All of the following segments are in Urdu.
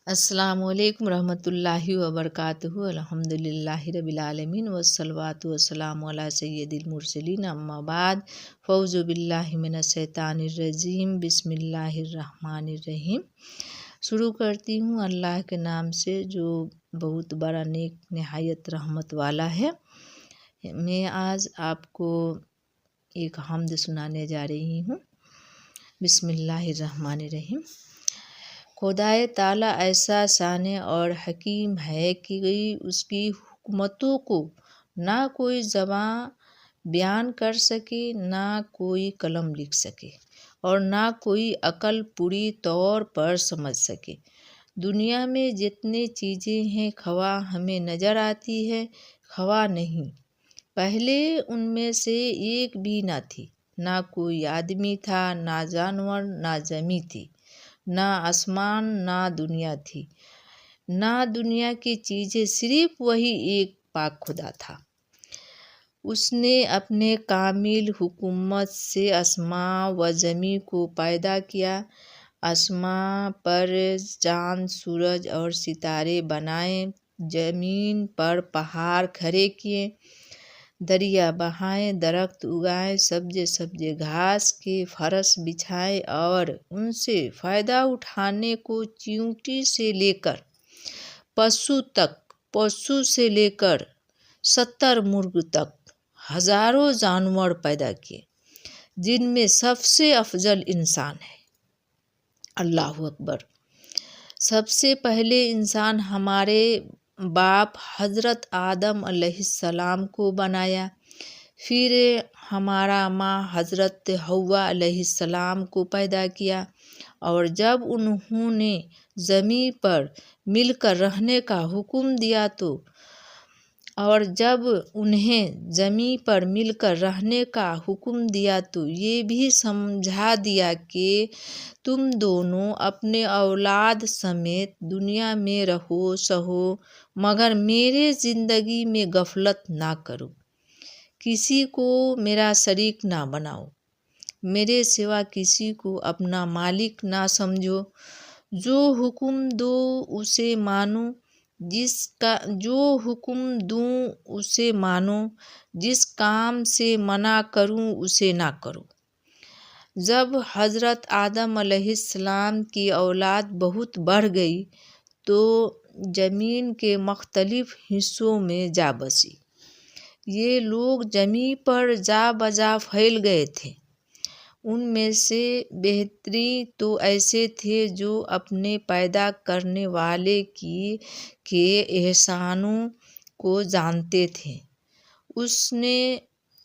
السلام علیکم ورحمۃ اللہ وبرکاتہ۔ الحمدللہ رب العالمین والصلوۃ والسلام علی سید المرسلین، اما بعد، فاعوذ باللہ من الشیطان الرجیم، بسم اللہ الرحمن الرحیم۔ شروع کرتی ہوں اللہ کے نام سے جو بہت بڑا نیک نہایت رحمت والا ہے۔ میں آج آپ کو ایک حمد سنانے جا رہی ہوں۔ بسم اللہ الرحمن الرحیم۔ خدائے تعالیٰ ایسا شان اور حکیم ہے کہ اس کی حکمتوں کو نہ کوئی زبان بیان کر سکے، نہ کوئی قلم لکھ سکے، اور نہ کوئی عقل پوری طور پر سمجھ سکے۔ دنیا میں جتنی چیزیں ہیں، خواہ ہمیں نظر آتی ہے خواہ نہیں، پہلے ان میں سے ایک بھی نہ تھی۔ نہ کوئی آدمی تھا، نہ جانور، نہ زمین تھی، نہ آسمان، نہ دنیا تھی، نہ دنیا کی چیزیں، صرف وہی ایک پاک خدا تھا۔ اس نے اپنے کامل حکمت سے آسمان و زمین کو پیدا کیا۔ آسمان پر چاند، سورج اور ستارے بنائے، زمین پر پہاڑ کھڑے کیے، دریا بہائے، درخت اگائے، سبزے سبزے گھاس کے فرش بچھائے، اور ان سے فائدہ اٹھانے کو چیونٹی سے لے کر پشو سے لے کر 70 مرغ تک ہزاروں جانور پیدا کیے، جن میں سب سے افضل انسان ہے۔ اللہ اکبر۔ سب سے پہلے انسان ہمارے باپ حضرت آدم علیہ السلام کو بنایا، پھر ہمارا ماں حضرت حوا علیہ السلام کو پیدا کیا، اور جب انہوں نے زمین پر مل کر رہنے کا حکم دیا تو یہ بھی سمجھا دیا کہ تم دونوں اپنے اولاد سمیت دنیا میں رہو سہو، مگر میرے زندگی میں غفلت نہ کرو، کسی کو میرا شریک نہ بناؤ، میرے سوا کسی کو اپنا مالک نہ سمجھو، جو حکم دوں اسے مانو، جس کام سے منع کروں اسے نہ کرو۔ جب حضرت آدم علیہ السلام کی اولاد بہت بڑھ گئی تو زمین کے مختلف حصوں میں جا بسی۔ یہ لوگ زمین پر جا بجا پھیل گئے تھے۔ ان میں سے بہترین تو ایسے تھے جو اپنے پیدا کرنے والے کے احسانوں کو جانتے تھے۔ اس نے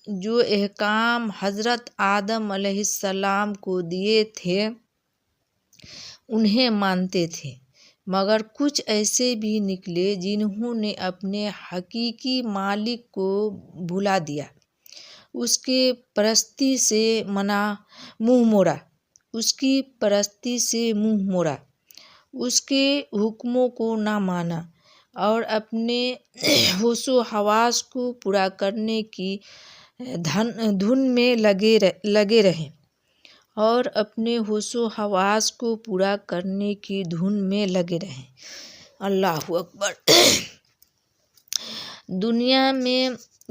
جو احکام حضرت آدم علیہ السلام کو دیے تھے انہیں مانتے تھے، مگر کچھ ایسے بھی نکلے جنہوں نے اپنے حقیقی مالک کو بھلا دیا، اس کی پرستی سے منہ موڑا، اس کے حکموں کو نہ مانا، اور اپنے ہوش و حواس کو پورا کرنے کی دھن میں لگے رہے۔ اللہ اکبر۔ دنیا میں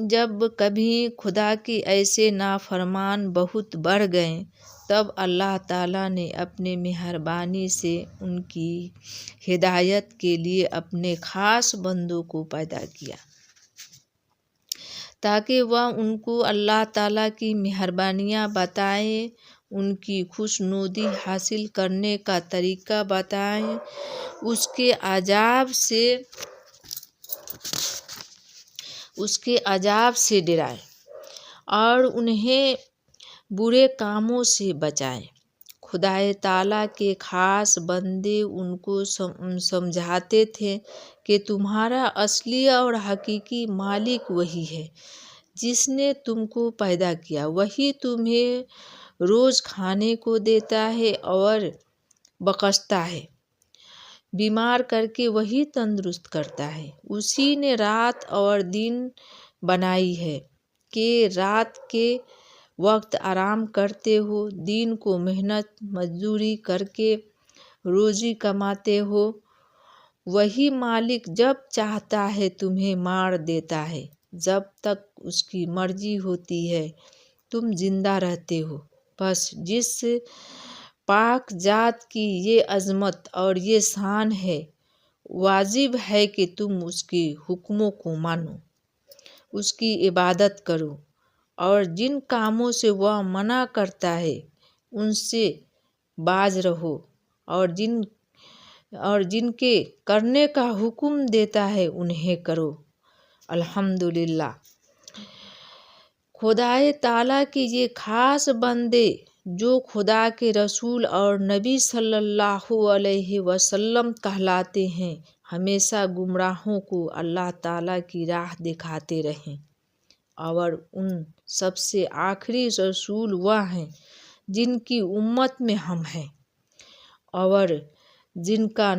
جب کبھی خدا کے ایسے نافرمان بہت بڑھ گئے، تب اللہ تعالیٰ نے اپنے مہربانی سے ان کی ہدایت کے لیے اپنے خاص بندوں کو پیدا کیا، تاکہ وہ ان کو اللہ تعالیٰ کی مہربانیاں بتائیں، ان کی خوشنودی حاصل کرنے کا طریقہ بتائیں، اس کے عذاب سے ڈرائیں، اور انہیں برے کاموں سے بچائیں۔ خدائے تعالیٰ کے خاص بندے ان کو سمجھاتے تھے کہ تمہارا اصلی اور حقیقی مالک وہی ہے جس نے تم کو پیدا کیا، وہی تمہیں روز کھانے کو دیتا ہے اور بخشتا ہے، بیمار کر کے وہی تندرست کرتا ہے۔ اسی نے رات اور دن بنائی ہے کہ رات کے وقت آرام کرتے ہو، دن کو محنت مزدوری کر کے روزی کماتے ہو، وہی مالک جب چاہتا ہے تمہیں مار دیتا ہے، جب تک اس کی مرضی ہوتی ہے تم زندہ رہتے ہو۔ بس جس پاک ذات کی یہ عظمت اور یہ شان ہے، واجب ہے کہ تم اس کے حکموں کو مانو، اس کی عبادت کرو، اور جن کاموں سے وہ منع کرتا ہے ان سے باز رہو، اور جن کے کرنے کا حکم دیتا ہے انہیں کرو۔ الحمدللہ، خدائے تعالیٰ کے یہ خاص بندے جو خدا کے رسول اور نبی صلی اللہ علیہ وسلم کہلاتے ہیں، ہمیشہ گمراہوں کو اللہ تعالیٰ کی راہ دکھاتے رہیں، اور ان سب سے آخری رسول وہ ہیں جن کی امت میں ہم ہیں، اور جن کا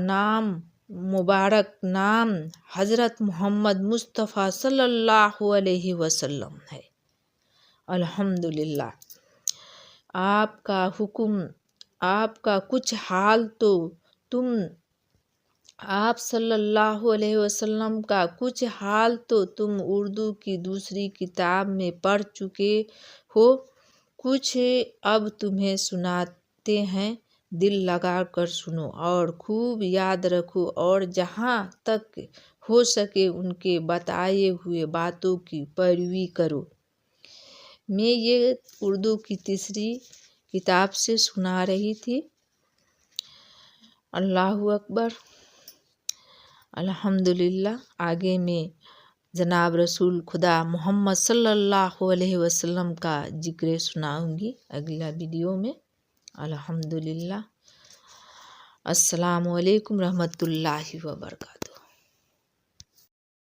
مبارک نام حضرت محمد مصطفیٰ صلی اللہ علیہ وسلم ہے۔ الحمدللہ، آپ کا کچھ حال تو آپ صلی اللہ علیہ وسلم کا کچھ حال تو تم اردو کی دوسری کتاب میں پڑھ چکے ہو، کچھ اب تمہیں سناتے ہیں، دل لگا کر سنو اور خوب یاد رکھو، اور جہاں تک ہو سکے ان کے بتائے ہوئے باتوں کی پیروی کرو۔ میں یہ اردو کی تیسری کتاب سے سنا رہی تھی۔ اللہ اکبر، الحمدللہ۔ آگے میں جناب رسول خدا محمد صلی اللہ علیہ وسلم کا ذکر سناؤں گی اگلا ویڈیو میں۔ الحمدللہ۔ السلام علیکم رحمۃ اللہ وبرکاتہ۔